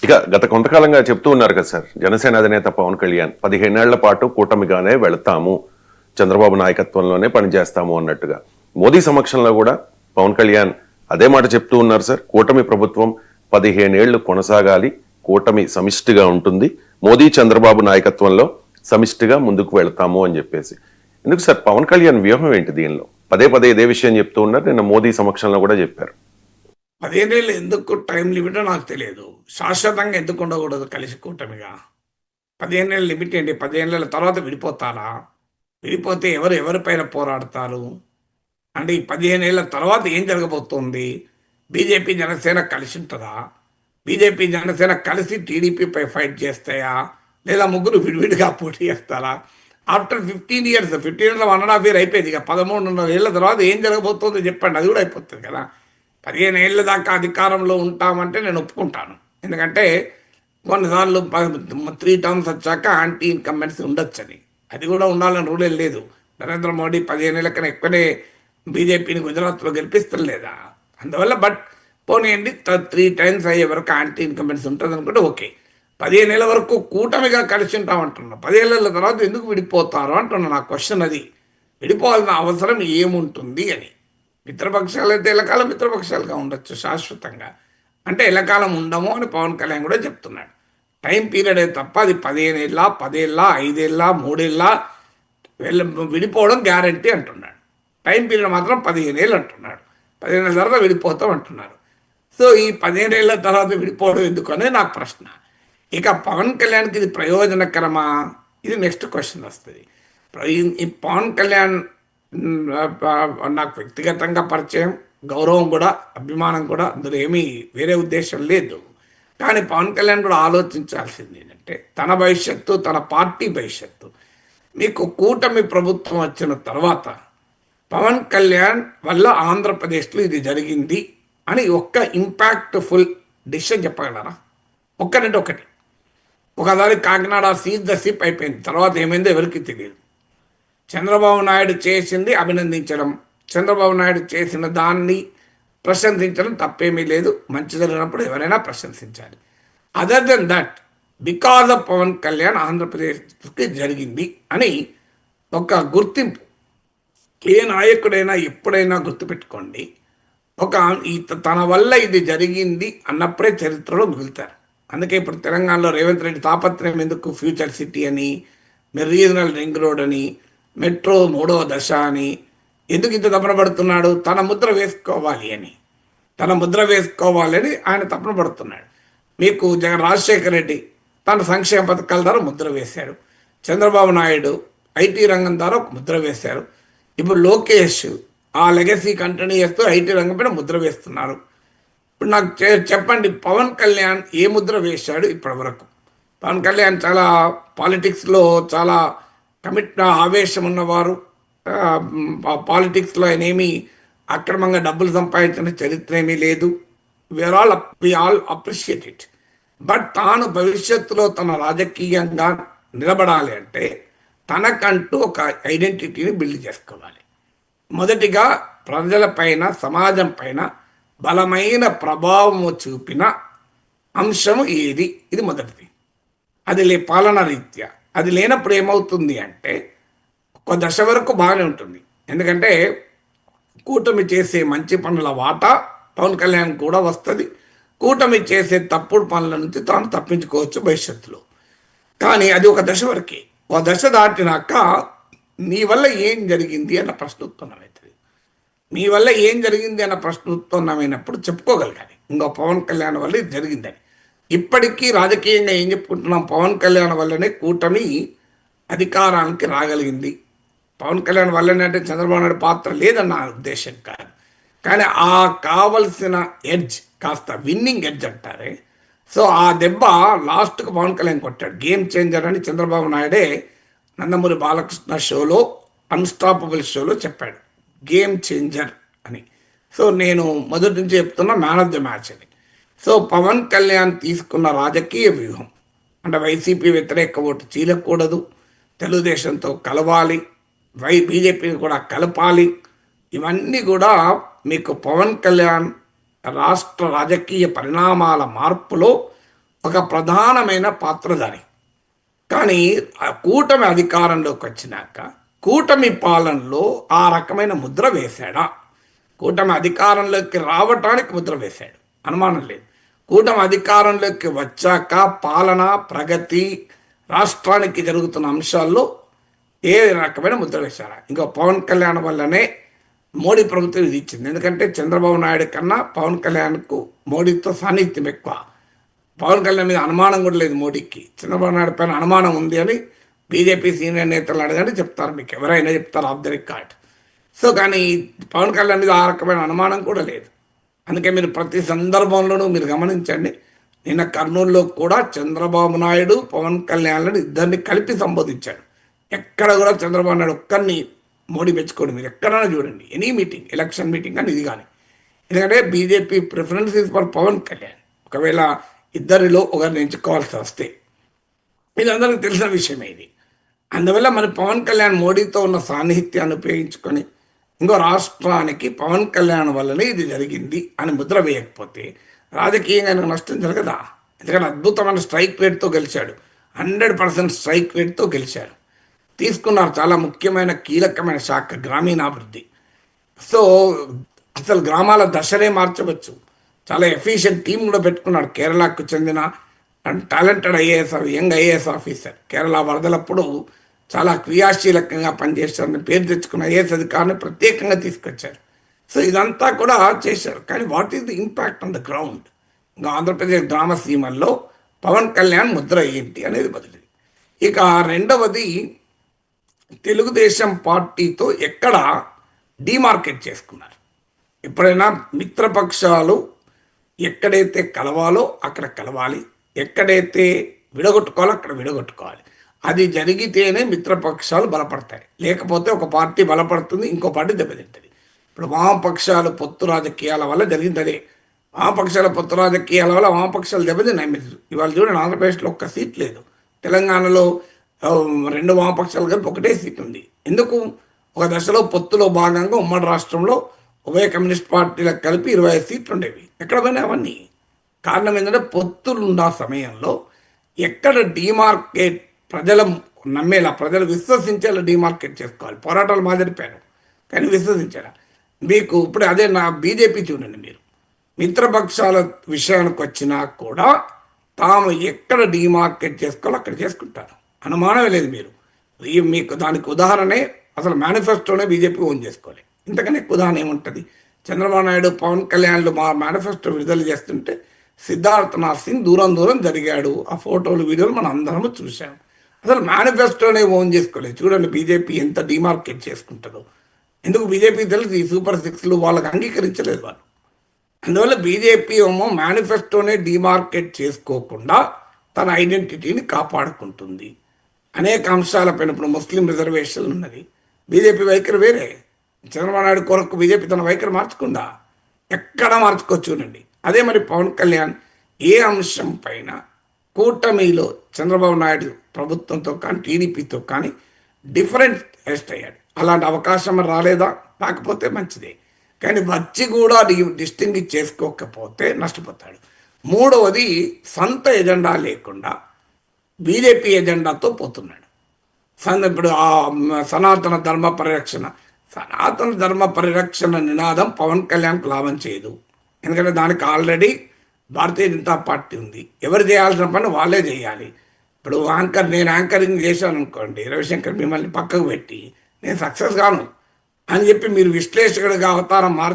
ఇక గత కొంతకాలంగా చెప్తూ ఉన్నారు కదా సార్, జనసేన అధినేత పవన్ కళ్యాణ్ 15 ఏళ్ల పాటు కూటమిగానే వెళతాము, చంద్రబాబు నాయకత్వంలోనే పనిచేస్తాము అన్నట్టుగా. మోదీ సమక్షంలో కూడా పవన్ కళ్యాణ్ అదే మాట చెప్తూ ఉన్నారు సార్. కూటమి ప్రభుత్వం 15 ఏళ్లు కొనసాగాలి, కూటమి సమిష్టిగా ఉంటుంది, మోదీ చంద్రబాబు నాయకత్వంలో సమిష్టిగా ముందుకు వెళతాము అని చెప్పేసి. ఎందుకు సార్ పవన్ కళ్యాణ్ వ్యూహం ఏంటి దీనిలో? పదే పదే ఇదే విషయం చెప్తూ ఉన్నారు, నిన్న మోదీ సమక్షంలో కూడా చెప్పారు. 15 ఏళ్ళు ఎందుకు టైం లిమిట్ నాకు తెలియదు. శాశ్వతంగా ఎందుకు ఉండకూడదు కలిసి కూటమిగా? 15 ఏళ్ళ లిమిట్ ఏంటి? 15 ఏళ్ళ తర్వాత విడిపోతారా? విడిపోతే ఎవరిపైన పోరాడతారు? అంటే ఈ 15 ఏళ్ళ తర్వాత ఏం జరగబోతోంది? బీజేపీ జనసేన కలిసి ఉంటుందా? బీజేపీ జనసేన కలిసి టీడీపీపై ఫైట్ చేస్తాయా? లేదా ముగ్గురు విడివిడిగా పోటీ చేస్తారా? ఆఫ్టర్ 15 ఇయర్స్, 15 ఏళ్ళ 1.5 year అయిపోయింది. ఇక 13.5 ఏళ్ళ తర్వాత ఏం జరగబోతుందో చెప్పండి, అది కూడా అయిపోతుంది కదా. 15 ఏళ్ళ దాకా అధికారంలో ఉంటామంటే నేను ఒప్పుకుంటాను. ఎందుకంటే కొన్నిసార్లు 3 terms వచ్చాక యాంటీ ఇన్కంబెన్సీ ఉండొచ్చని, అది కూడా ఉండాలని రూల్ లేదు. నరేంద్ర మోడీ 15 ఏళ్ళ కన్నా ఎక్కువనే బీజేపీని గుజరాత్లో గెలిపిస్తలేదా? అందువల్ల బట్ పోనీయండి, 3 times అయ్యే వరకు యాంటీ ఇన్కంబెన్సీ ఉంటుంది అనుకుంటే ఓకే. 15 ఏళ్ళ వరకు కూటమిగా కలిసి ఉంటామంటున్నా. 15 ఏళ్ళ తర్వాత ఎందుకు విడిపోతారు అంటున్నా. నా క్వశ్చన్ అది. విడిపోవాల్సిన అవసరం ఏముంటుంది అని. మిత్రపక్షాలు అయితే ఎల్లకాలం మిత్రపక్షాలుగా ఉండొచ్చు శాశ్వతంగా. అంటే ఎల్లకాలం ఉండము అని పవన్ కళ్యాణ్ కూడా చెప్తున్నాడు. టైం పీరియడే తప్ప అది 15 ఏళ్ళ, 10 ఏళ్ళ, 5 ఏళ్ళ, 3 ఏళ్ళ విడిపోవడం గ్యారంటీ అంటున్నాడు. టైం పీరియడ్ మాత్రం 15 ఏళ్ళు అంటున్నాడు. 15 ఏళ్ళ తర్వాత విడిపోతాం అంటున్నారు. సో ఈ 15 ఏళ్ళ తర్వాత విడిపోవడం ఎందుకు అనేది నాకు ప్రశ్న. ఇక పవన్ కళ్యాణ్కి ఇది ప్రయోజనకరమా? ఇది నెక్స్ట్ క్వశ్చన్ వస్తుంది. ఈ పవన్ కళ్యాణ్ నాకు వ్యక్తిగతంగా పరిచయం, గౌరవం కూడా, అభిమానం కూడా, అందులో ఏమీ వేరే ఉద్దేశం లేదు. కానీ పవన్ కళ్యాణ్ కూడా ఆలోచించాల్సింది ఏంటంటే తన భవిష్యత్తు, తన పార్టీ భవిష్యత్తు. మీకు కూటమి ప్రభుత్వం వచ్చిన తర్వాత పవన్ కళ్యాణ్ వల్ల ఆంధ్రప్రదేశ్లో ఇది జరిగింది అని ఒక్క ఇంపాక్ట్ఫుల్ డిసిషన్ చెప్పగలరా? ఒక్కటంటే ఒకటి. ఒకసారి కాకినాడ సీజ్ ద సిప్ అయిపోయింది, తర్వాత ఏమైందో ఎవరికి తెలియదు. చంద్రబాబు నాయుడు చేసింది అభినందించడం, చంద్రబాబు నాయుడు చేసిన దాన్ని ప్రశంసించడం తప్పేమీ లేదు. మంచి జరిగినప్పుడు ఎవరైనా ప్రశంసించాలి. Other than that, because of Pawan Kalyan ఆంధ్రప్రదేశ్కి జరిగింది అని ఒక గుర్తింపు. ఏ నాయకుడైనా ఎప్పుడైనా గుర్తుపెట్టుకోండి, తన వల్ల ఇది జరిగింది అన్నప్పుడే చరిత్రలో మిగులుతారు. అందుకే ఇప్పుడు తెలంగాణలో రేవంత్ రెడ్డి తాపత్రయం ఎందుకు? ఫ్యూచర్ సిటీ అని, రీజనల్ రింగ్ రోడ్ అని, మెట్రో 3వ దశ అని ఎందుకు ఇంత తపన పడుతున్నాడు? తన ముద్ర వేసుకోవాలి అని, తన ముద్ర వేసుకోవాలని ఆయన తపన పడుతున్నాడు. మీకు రాజశేఖర రెడ్డి తన సంక్షేమ పథకాల ద్వారా ముద్ర వేశాడు. చంద్రబాబు నాయుడు ఐటీ రంగం ద్వారా ఒక ముద్ర వేశారు. ఇప్పుడు లోకేష్ ఆ లెగసీ కంటిన్యూ చేస్తూ ఐటీ రంగం పైన ముద్ర వేస్తున్నారు. ఇప్పుడు నాకు చెప్పండి, పవన్ కళ్యాణ్ ఏ ముద్ర వేశాడు ఇప్పటి వరకు? పవన్ కళ్యాణ్ చాలా పాలిటిక్స్లో చాలా ఆవేశం ఉన్నవారు. పాలిటిక్స్లో ఆయన ఏమీ అక్రమంగా డబ్బులు సంపాదించిన చరిత్ర ఏమీ లేదు. We all appreciate it. But తాను భవిష్యత్తులో తన రాజకీయంగా నిలబడాలి అంటే తనకంటూ ఒక ఐడెంటిటీని బిల్డ్ చేసుకోవాలి. మొదటిగా ప్రజలపైన, సమాజం పైన బలమైన ప్రభావము చూపిన అంశము ఏది? ఇది మొదటిది. అది పాలనా రీత్యా. అది లేనప్పుడు ఏమవుతుంది అంటే ఒక దశ వరకు బాగానే ఉంటుంది. ఎందుకంటే కూటమి చేసే మంచి పనుల వాటా పవన్ కళ్యాణ్ కూడా వస్తుంది. కూటమి చేసే తప్పుడు పనుల నుంచి తాను తప్పించుకోవచ్చు భవిష్యత్తులో. కానీ అది ఒక దశ వరకే. ఒక దశ దాటినాక నీ వల్ల ఏం జరిగింది అన్న ప్రశ్న ఉత్పన్నమవుతుంది. మీ వల్ల ఏం జరిగింది అన్న ప్రశ్న ఉత్పన్నమైనప్పుడు చెప్పుకోగలగాలి, ఇంకో పవన్ కళ్యాణ్ వల్ల ఇది జరిగిందని. ఇప్పటికీ రాజకీయంగా ఏం చెప్పుకుంటున్నాం? పవన్ కళ్యాణ్ వల్లనే కూటమి అధికారానికి రాగలిగింది. పవన్ కళ్యాణ్ వల్లనే అంటే చంద్రబాబు నాయుడు పాత్ర లేదన్న ఉద్దేశం కాదు. కానీ ఆ కావలసిన ఎడ్జ్, కాస్త విన్నింగ్ ఎడ్జ్ అంటారే, సో ఆ దెబ్బ లాస్ట్కు పవన్ కళ్యాణ్ కొట్టాడు. గేమ్ చేంజర్ అని చంద్రబాబు నాయుడే నందమూరి బాలకృష్ణ షోలో, అన్స్టాపబుల్ షోలో చెప్పాడు, గేమ్ చేంజర్ అని. సో నేను మొదటి నుంచి చెప్తున్నా మ్యాన్ ఆఫ్ ది మ్యాచ్ అని. సో పవన్ కళ్యాణ్ తీసుకున్న రాజకీయ వ్యూహం అంటే వైసీపీ వ్యతిరేక ఓటు చీలకూడదు, తెలుగుదేశంతో కలవాలి, బీజేపీని కూడా కలపాలి. ఇవన్నీ కూడా మీకు పవన్ కళ్యాణ్ రాష్ట్ర రాజకీయ పరిణామాల మార్పులో ఒక ప్రధానమైన పాత్రధారి. కానీ ఆ కూటమి అధికారంలోకి వచ్చినాక కూటమి పాలనలో ఆ రకమైన ముద్ర వేశాడా? కూటమి అధికారంలోకి రావటానికి ముద్ర వేశాడు, అనుమానం లేదు. కూటమి అధికారంలోకి వచ్చాక పాలన, ప్రగతి, రాష్ట్రానికి జరుగుతున్న అంశాల్లో ఏ రకమైన ముద్ర వేశారా? ఇంకో పవన్ కళ్యాణ్ వల్లనే మోడీ ప్రభుత్వం ఇది ఇచ్చింది. ఎందుకంటే చంద్రబాబు నాయుడు కన్నా పవన్ కళ్యాణ్కు మోడీతో సాన్నిహిత్యం ఎక్కువ. పవన్ కళ్యాణ్ మీద అనుమానం కూడా లేదు మోడీకి. చంద్రబాబు నాయుడు పైన అనుమానం ఉంది అని బీజేపీ సీనియర్ నేతలు అడగని చెప్తారు, మీకు ఎవరైనా చెప్తారు ఆఫ్ ద రికార్డ్. సో కానీ పవన్ కళ్యాణ్ మీద ఆ రకమైన అనుమానం కూడా లేదు. అందుకే మీరు ప్రతి సందర్భంలోనూ మీరు గమనించండి, నిన్న కర్నూలులో కూడా చంద్రబాబు నాయుడు పవన్ కళ్యాణ్లను ఇద్దరిని కలిపి సంబోధించాడు. ఎక్కడ కూడా చంద్రబాబు నాయుడు ఒక్కరిని మోడీ మెచ్చుకోండి, మీరు ఎక్కడైనా చూడండి, ఎనీ మీటింగ్, ఎలక్షన్ మీటింగ్ కానీ ఇది కానీ. ఎందుకంటే BJP preference is for Pawan Kalyan. ఒకవేళ ఇద్దరిలో ఒకరిని ఎంచుకోవాల్సి వస్తే, ఇది అందరికీ తెలిసిన విషయమే ఇది. అందువల్ల మరి పవన్ కళ్యాణ్ మోడీతో ఉన్న సాన్నిహిత్యాన్ని ఉపయోగించుకొని ఇంకో రాష్ట్రానికి పవన్ కళ్యాణ్ వల్లనే ఇది జరిగింది అని ముద్ర వేయకపోతే రాజకీయంగా ఆయనకు నష్టం జరగదా? ఎందుకంటే అద్భుతమైన స్ట్రైక్ రేట్తో గెలిచాడు, 100% స్ట్రైక్ రేట్తో గెలిచాడు. తీసుకున్నారు చాలా ముఖ్యమైన కీలకమైన శాఖ గ్రామీణాభివృద్ధి. సో అసలు గ్రామాల దశనే మార్చవచ్చు. చాలా ఎఫిషియెంట్ టీం కూడా పెట్టుకున్నాడు. కేరళకు చెందిన talented young IAS officer. Kerala వరదలప్పుడు చాలా క్రియాశీలకంగా పనిచేస్తారని పేరు తెచ్చుకున్న ఐఏఎస్ అధికారిని ప్రత్యేకంగా తీసుకొచ్చారు. సో ఇదంతా కూడా చేశారు. కానీ what is the impact on the ground? ఇంకా ఆంధ్రప్రదేశ్ గ్రామ సీమల్లో పవన్ కళ్యాణ్ ముద్ర ఏంటి అనేది బదిలీ. ఇక రెండవది, తెలుగుదేశం పార్టీతో ఎక్కడ డిమార్కెట్ చేసుకున్నారు. ఎప్పుడైనా మిత్రపక్షాలు ఎక్కడైతే కలవాలో అక్కడ కలవాలి, ఎక్కడైతే విడగొట్టుకోవాలో అక్కడ విడగొట్టుకోవాలి. అది జరిగితేనే మిత్రపక్షాలు బలపడతాయి. లేకపోతే ఒక పార్టీ బలపడుతుంది, ఇంకో పార్టీ దెబ్బతింటుంది. ఇప్పుడు వామపక్షాలు పొత్తు రాజకీయాల వల్ల జరిగింది అదే. వామపక్షాల పొత్తు రాజకీయాల వల్ల వామపక్షాలు దెబ్బతిన్నాయి. మీరు ఇవాళ చూడండి, ఆంధ్రప్రదేశ్లో ఒక్క సీట్ లేదు. తెలంగాణలో 2 వామపక్షాలు కలిపి 1 సీట్ ఉంది. ఎందుకు? ఒక దశలో పొత్తులో భాగంగా ఉమ్మడి రాష్ట్రంలో ఉభయ కమ్యూనిస్ట్ పార్టీలకు కలిపి 25 సీట్లు ఉండేవి. ఎక్కడ పోయినాయి అవన్నీ? కారణం ఏంటంటే పొత్తులు ఉన్న సమయంలో ఎక్కడ డిమార్కెట్ ప్రజల నమ్మేలా, ప్రజలు విశ్వసించేలా డిమార్కెట్ చేసుకోవాలి. పోరాటాలు మాదిరిపోయారు కానీ విశ్వసించారా? మీకు ఇప్పుడు అదే నా బీజేపీ చూడండి, మీరు మిత్రపక్షాల విషయానికి వచ్చినా కూడా తాము ఎక్కడ డిమార్కెట్ చేసుకోవాలో అక్కడ చేసుకుంటారు, అనుమానమే లేదు. మీకు దానికి ఉదాహరణే అసలు మేనిఫెస్టోనే బీజేపీ ఓన్ చేసుకోవాలి. ఇంతకనే ఉదాహరణ ఏముంటుంది? చంద్రబాబు నాయుడు పవన్ కళ్యాణ్లు మా మేనిఫెస్టో విడుదల చేస్తుంటే సిద్ధార్థనాథ్ సింగ్ దూరం జరిగాడు. ఆ ఫోటోలు, వీడియోలు మనం అందరము చూసాం. అసలు మేనిఫెస్టోనే ఓన్ చేసుకోలేదు. చూడండి బీజేపీ ఎంత డిమార్కెట్ చేసుకుంటుందో. ఎందుకు? బీజేపీ తెలుసు ఈ సూపర్ 6లు వాళ్ళకి అంగీకరించలేదు వాళ్ళు. అందువల్ల బీజేపీ ఏమో మేనిఫెస్టోనే డిమార్కెట్ చేసుకోకుండా తన ఐడెంటిటీని కాపాడుకుంటుంది. అనేక అంశాలపైన ఇప్పుడు ముస్లిం రిజర్వేషన్లు ఉన్నది, బీజేపీ వైఖరి వేరే. చంద్రబాబు నాయుడు కొరకు బీజేపీ తన వైఖరి మార్చుకుందా? ఎక్కడ మార్చుకోవచ్చు చూడండి. అదే మరి పవన్ కళ్యాణ్ ఏ అంశం పైన కూటమిలో చంద్రబాబు నాయుడు ప్రభుత్వంతో కానీ టీడీపీతో కానీ డిఫరెంట్ టెస్ట్ అయ్యాడు. అలాంటి అవకాశం రాలేదా? రాకపోతే మంచిదే, కానీ వచ్చి కూడా డిస్టింగ్విష్ చేసుకోకపోతే నష్టపోతాడు. మూడవది, సొంత ఎజెండా లేకుండా బీజేపీ ఎజెండాతో పోతున్నాడు. ఇప్పుడు సనాతన ధర్మ పరిరక్షణ నినాదం పవన్ కళ్యాణ్కు లాభం చేయదు. ఎందుకంటే దానికి ఆల్రెడీ భారతీయ జనతా పార్టీ ఉంది. ఎవరు చేయాల్సిన పని వాళ్ళే చేయాలి. ఇప్పుడు నేను యాంకరింగ్ చేశాను అనుకోండి, రవిశంకర్ మిమ్మల్ని పక్కకు పెట్టి నేను సక్సెస్ గాను అని చెప్పి మీరు విశ్లేషకుడిగా అవతారం